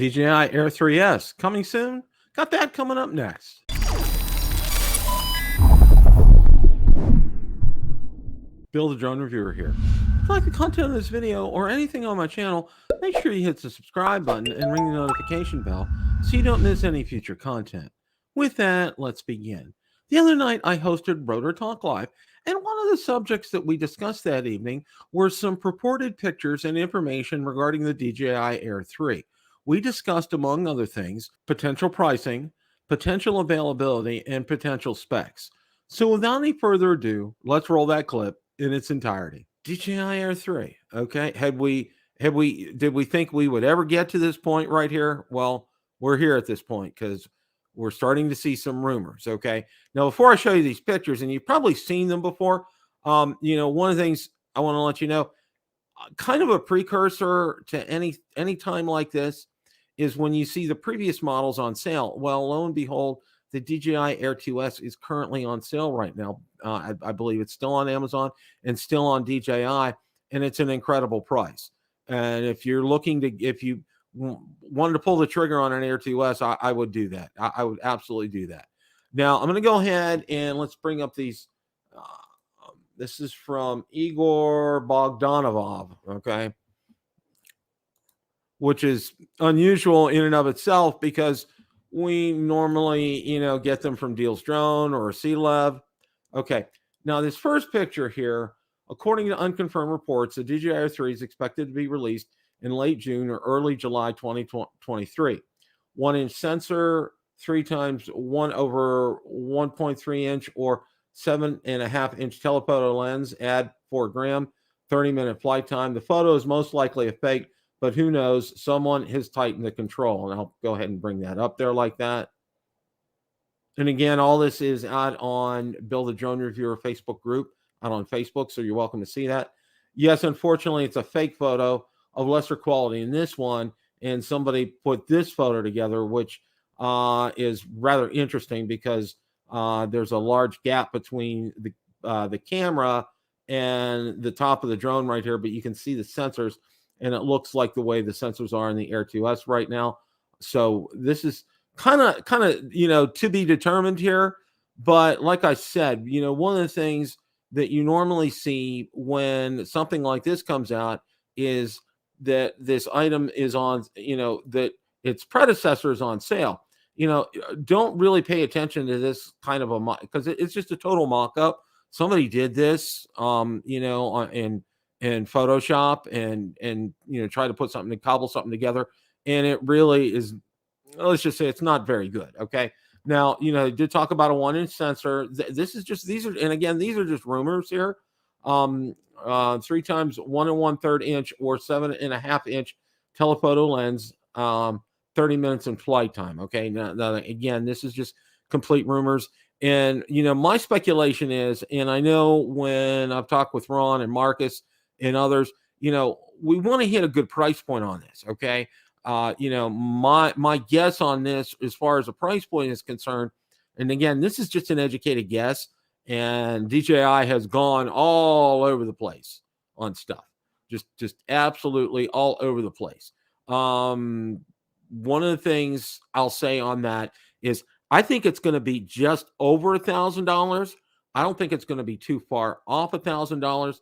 DJI Air 3S coming soon. Got that coming up next. Bill the Drone Reviewer here. If you like the content of this video or anything on my channel, make sure you hit the subscribe button and ring the notification bell so you don't miss any future content. With that, let's begin. The other night, I hosted Rotor Talk Live, and one of the subjects that we discussed that evening were some purported pictures and information regarding the DJI Air 3. We discussed, among other things, potential pricing, potential availability, and potential specs. So without any further ado, let's roll that clip in its entirety. DJI Air 3. Okay. Did we think we would ever get to this point right here? Well, we're here at this point because we're starting to see some rumors. Okay. Now, before I show you these pictures, and you've probably seen them before, one of the things I want to let you know, kind of a precursor to any time like this is when you see the previous models on sale. Well, lo and behold, the DJI Air 2S is currently on sale right now. I believe it's still on Amazon and still on DJI, and it's an incredible price. And if you wanted to pull the trigger on an Air 2S, I would do that. I would absolutely do that. Now, I'm going to go ahead and let's bring up these. This is from Igor Bogdanov, okay, which is unusual in and of itself because we normally, get them from Deals Drone or CLEV. Okay, now this first picture here, according to unconfirmed reports, the DJI Air 3 is expected to be released in late June or early July 2023. 1-inch sensor, 3 times 1 over 1.3 inch or 7.5-inch telephoto lens, add 4 gram, 30-minute flight time. The photo is most likely a fake, but who knows? Someone has tightened the control, and I'll go ahead and bring that up there like that. And again, all this is out on Bill the Drone Reviewer Facebook group, out on Facebook, so you're welcome to see that. Yes, unfortunately, it's a fake photo of lesser quality in this one, and somebody put this photo together, which is rather interesting because there's a large gap between the camera and the top of the drone right here, but you can see the sensors, and it looks like the way the sensors are in the Air 2S right now. So this is kind of, to be determined here. But like I said, one of the things that you normally see when something like this comes out is that this item is on, that its predecessor is on sale. Don't really pay attention to this kind of because it's just a total mock-up. Somebody did this, in Photoshop and try to put something to cobble something together, and it really is, let's just say it's not very good. Okay. Now, they did talk about a 1-inch sensor. These are just rumors here. 3 times 1 1/3 inch or 7.5-inch telephoto lens, 30 minutes in flight time. Okay. Now again, this is just complete rumors. And, my speculation is, and I know when I've talked with Ron and Marcus and others, we want to hit a good price point on this. Okay. My guess on this, as far as the price point is concerned, and again, this is just an educated guess, and DJI has gone all over the place on stuff, just absolutely all over the place. One of the things I'll say on that is I think it's going to be just over $1,000. I don't think it's going to be too far off $1,000.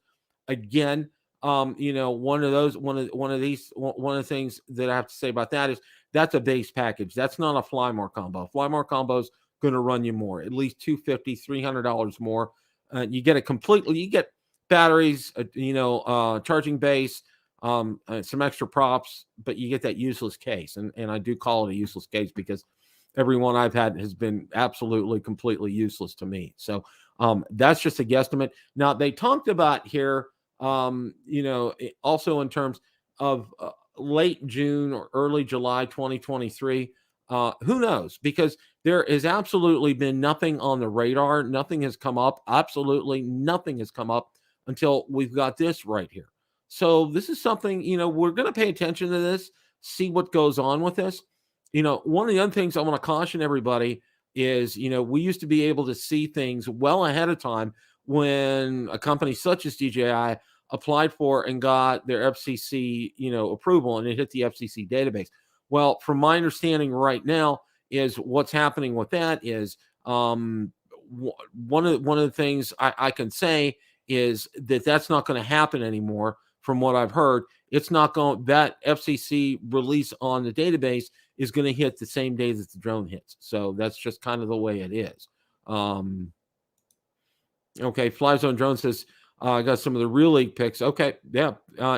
Again, one of the things that I have to say about that is that's a base package. That's not a fly more combo. Fly more combo is going to run you more, at least $250, $300 more. You get you get batteries, charging base, some extra props, but you get that useless case. And I do call it a useless case because every one I've had has been absolutely, completely useless to me. So that's just a guesstimate. Now, they talked about here, also in terms of late June or early July 2023. Who knows? Because there has absolutely been nothing on the radar. Nothing has come up. Absolutely nothing has come up until we've got this right here. So this is something, we're going to pay attention to this, see what goes on with this. One of the other things I want to caution everybody is, we used to be able to see things well ahead of time when a company such as DJI applied for and got their FCC, approval, and it hit the FCC database. Well, from my understanding right now is what's happening with that is one of the things I can say is that that's not going to happen anymore. From what I've heard, it's not going, that FCC release on the database is going to hit the same day that the drone hits. So that's just kind of the way it is. Okay, Flyzone Drone says, I got some of the real league picks. Okay, yeah.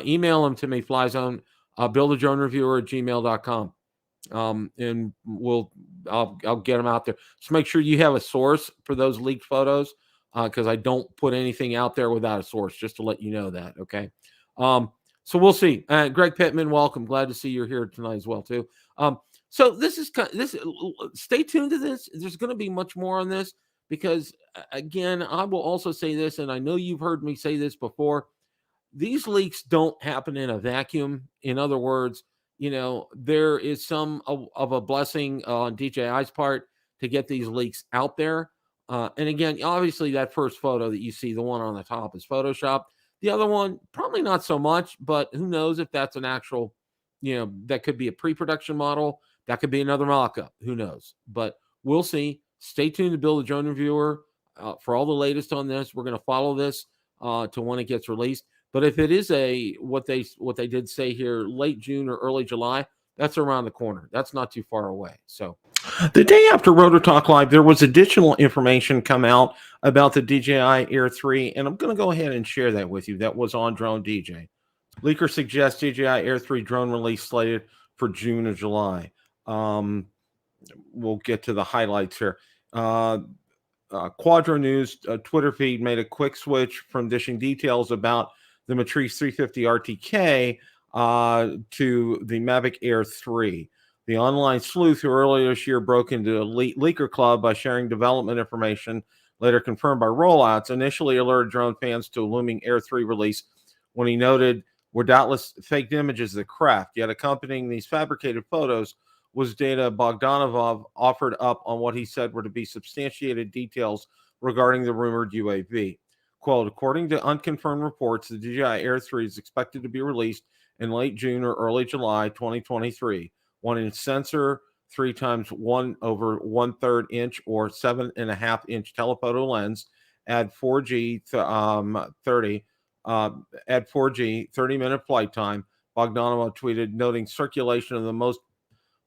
Email them to me, Flyzone, buildadronereviewer@gmail.com. And I'll get them out there. Just make sure you have a source for those leaked photos, because I don't put anything out there without a source, just to let you know that. Okay. So we'll see. Greg Pittman, welcome. Glad to see you're here tonight as well too. So this is this. Stay tuned to this. There's going to be much more on this, because again, I will also say this, and I know you've heard me say this before. These leaks don't happen in a vacuum. In other words, there is some of a blessing on DJI's part to get these leaks out there. And again, obviously that first photo that you see, the one on the top, is Photoshop. The other one, probably not so much, but who knows if that's an actual, that could be a pre-production model. That could be another mock-up. Who knows? But we'll see. Stay tuned to Build a Drone Reviewer for all the latest on this. We're going to follow this to when it gets released. But if it is what they did say here, late June or early July, that's around the corner. That's not too far away. So the day after Rotor Talk Live, there was additional information come out about the DJI Air 3, and I'm going to go ahead and share that with you. That was on Drone DJ. Leaker suggests DJI Air 3 drone release slated for June or July. We'll get to the highlights here. Quadro News Twitter feed made a quick switch from dishing details about the Matrice 350 RTK to the Mavic Air 3. The online sleuth who earlier this year broke into Elite Leaker Club by sharing development information, later confirmed by rollouts, initially alerted drone fans to a looming Air 3 release when he noted were doubtless faked images of the craft. Yet accompanying these fabricated photos was data Bogdanov offered up on what he said were to be substantiated details regarding the rumored UAV. Quote, according to unconfirmed reports, the DJI Air 3 is expected to be released in late June or early July 2023. 1-inch sensor, 3 times 1/1/3 inch or 7.5-inch telephoto lens, add 4G 30-minute flight time. Bogdanov tweeted, noting circulation of the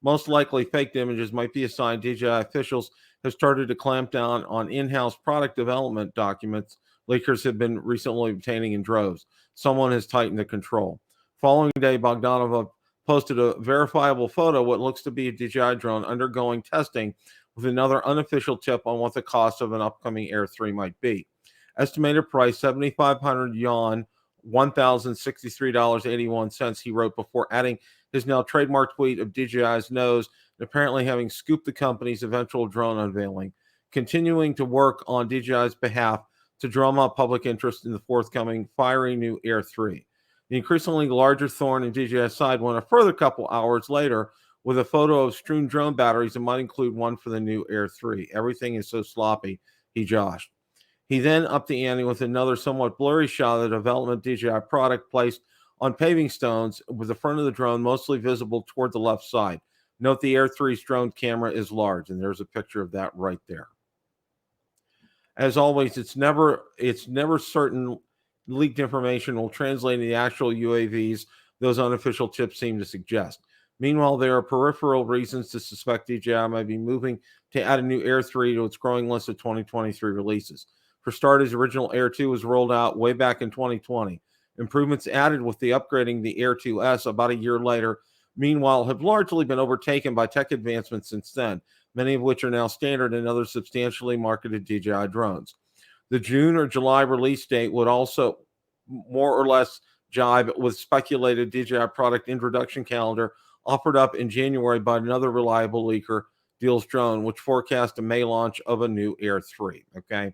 most likely faked images might be a sign DJI officials have started to clamp down on in-house product development documents leakers have been recently obtaining in droves. Someone has tightened the control. Following day, Bogdanov posted a verifiable photo of what looks to be a DJI drone undergoing testing, with another unofficial tip on what the cost of an upcoming Air 3 might be. Estimated price, 7,500 yuan, $1,063.81, he wrote before adding his now trademark tweet of DJI's nose and apparently having scooped the company's eventual drone unveiling, continuing to work on DJI's behalf to drum up public interest in the forthcoming fiery new Air 3. The increasingly larger thorn in DJI's side went a further couple hours later with a photo of strewn drone batteries that might include one for the new Air 3. Everything is so sloppy, he joshed. He then upped the ante with another somewhat blurry shot of the development DJI product placed on paving stones with the front of the drone mostly visible toward the left side. Note the Air 3's drone camera is large, and there's a picture of that right there. As always, it's never certain leaked information will translate into the actual UAVs those unofficial tips seem to suggest. Meanwhile, there are peripheral reasons to suspect DJI might be moving to add a new Air 3 to its growing list of 2023 releases. For starters, original Air 2 was rolled out way back in 2020. Improvements added with the upgrading the Air 2S about a year later, meanwhile, have largely been overtaken by tech advancements since then, many of which are now standard in other substantially marketed DJI drones. The June or July release date would also more or less jibe with speculated DJI product introduction calendar offered up in January by another reliable leaker, Deals Drone, which forecast a May launch of a new Air 3. Okay.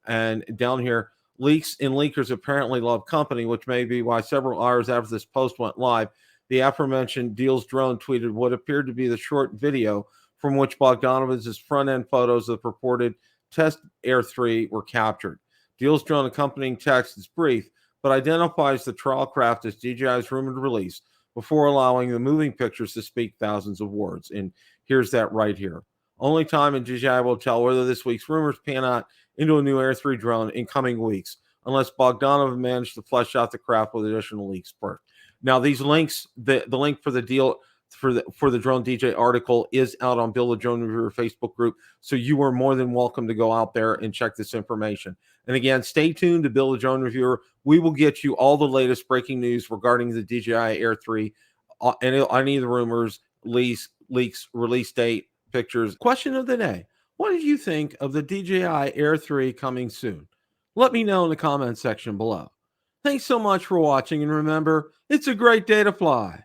And down here, leaks and leakers apparently love company, which may be why several hours after this post went live, the aforementioned Deals Drone tweeted what appeared to be the short video from which Bogdanov's front-end photos of the purported test Air 3 were captured. Deals Drone accompanying text is brief, but identifies the trial craft as DJI's rumored release, before allowing the moving pictures to speak thousands of words. And here's that right here. Only time in DJI will tell whether this week's rumors pan out into a new Air 3 drone in coming weeks, unless Bogdanov managed to flesh out the craft with additional leaks first. Now, these links, the link for the deal for the Drone DJ article is out on Bill the Drone Reviewer Facebook group, so you are more than welcome to go out there and check this information. And again, stay tuned to Bill the Drone Reviewer. We will get you all the latest breaking news regarding the DJI Air 3, any of the rumors, leaks, release date, pictures. Question of the day: what did you think of the DJI Air 3 coming soon? Let me know in the comment section below. Thanks so much for watching, and remember, it's a great day to fly.